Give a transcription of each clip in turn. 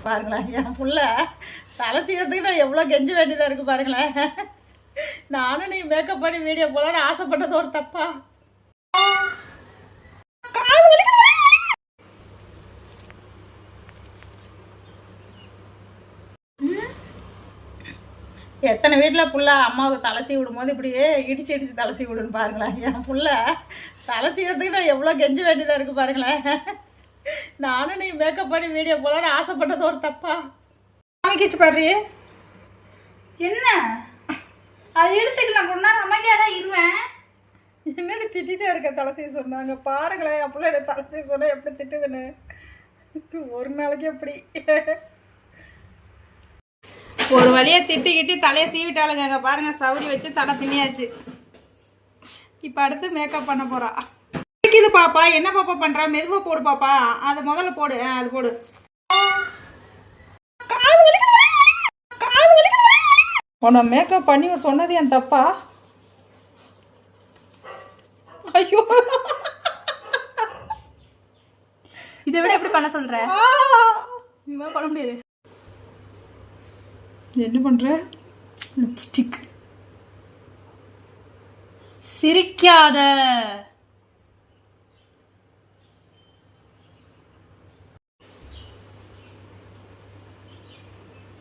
பாருங்களேன், என் புள்ள தலை சீக்கிறதுக்கு நான் எவ்வளோ கெஞ்ச வேண்டியதாக இருக்குது பாருங்களேன். நானும் நீ மேக்கப் பண்ணி வீடியோ போகலான்னு ஆசைப்பட்டது ஒரு தப்பா? எத்தனை வீட்டில் புள்ள அம்மாவுக்கு தலை சீ விடும்போது இப்படியே இடிச்சு இடிச்சு தலை சீ விடுன்னு பாருங்களேன். என் புள்ள தலை சீக்கிறதுக்கு நான் எவ்வளோ கெஞ்ச வேண்டியதாக இருக்குது பாருங்களேன். நானும் நீ மேக்கப் பண்ணி வீடியோ போகலான்னு ஆசைப்பட்டது ஒரு தப்பா? அமைக்கிச்சு பாரு. என்ன அது எடுத்துக்கு நான் கொஞ்ச நேரம் அமைதியாக தான் இருவேன். என்னடி திட்டிகிட்டே இருக்க தலை செய்ய சொன்னாங்க பாருங்களேன். அப்படிலாம் எனக்கு தலை செய்ய சொன்னால் எப்படி திட்டுதுன்னு ஒரு நாளைக்கு எப்படி ஒரு வழியாக திட்டிக்கிட்டு தலையை சீவிட்டாளுங்க. அங்கே பாருங்கள், சவுரி வச்சு தலை பின்னியாச்சு. இப்போ அடுத்து மேக்கப் பண்ண போகிறா. இது பாப்பா என்ன பாப்பா பண்ணுறா? மெதுவாக போடு பாப்பா. அதை முதல்ல போடு. அது போடு. உன்னை மேக்கப் பண்ணி சொன்னது என் தப்பா? ஐயோ, இதை விட எப்படி பண்ண சொல்ற? இதுமாதிரி பண்ண முடியாது. என்ன பண்ற? லிப்ஸ்டிக். சிரிக்காத.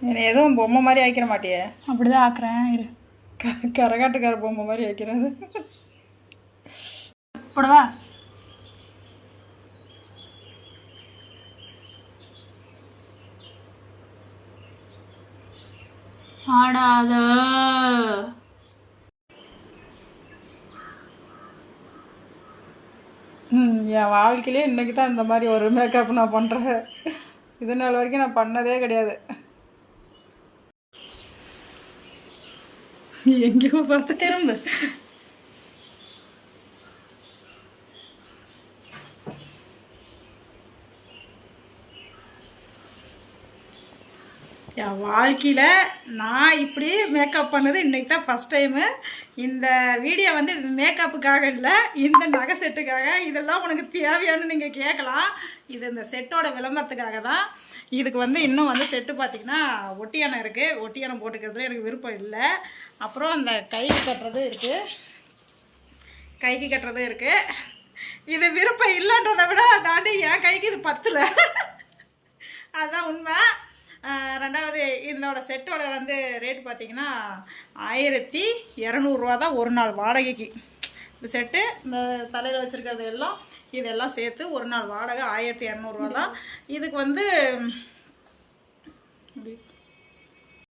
என்னை எதுவும் பொம்மை மாதிரி ஆக்கிற மாட்டியே? அப்படிதான் ஆக்குறேன். இரு, கரகாட்டுக்கார பொம்மை மாதிரி ஆக்கிறது. போடவா? ஆடாத. என் வாழ்க்கையிலே இன்னைக்கு தான் இந்த மாதிரி ஒரு மேக்கப் நான் பண்ணுறேன். இது நாள் வரைக்கும் நான் பண்ணதே கிடையாது. எங்கேயோ பார்த்து திரும்ப. என் வாழ்க்கையில் நான் இப்படி மேக்கப் பண்ணது இன்றைக்கி தான் ஃபஸ்ட் டைமு. இந்த வீடியோ வந்து மேக்கப்புக்காக இல்லை, இந்த நகை செட்டுக்காக. இதெல்லாம் உனக்கு தேவையானு நீங்கள் கேட்கலாம். இது இந்த செட்டோட விளம்பரத்துக்காக தான். இதுக்கு வந்து இன்னும் வந்து செட்டு பார்த்திங்கன்னா ஒட்டியானம் இருக்குது. ஒட்டியானம் போட்டுக்கிறதுல எனக்கு விருப்பம் இல்லை. அப்புறம் அந்த கைக்கு கட்டுறது இருக்குது. கைக்கு கட்டுறது இருக்குது. இது விருப்பம் இல்லைன்றதை விட தாண்டி என் கைக்கு இது பத்தலை. அதுதான் உண்மை. ரெண்டாவது இதோட செட்டோட வந்து ரேட்டு பார்த்திங்கன்னா 1200 தான் ஒரு நாள் வாடகைக்கு. இந்த செட்டு இந்த தலையில் வச்சுருக்கிறது எல்லாம் இதெல்லாம் சேர்த்து ஒரு நாள் வாடகை 1200 தான். இதுக்கு வந்து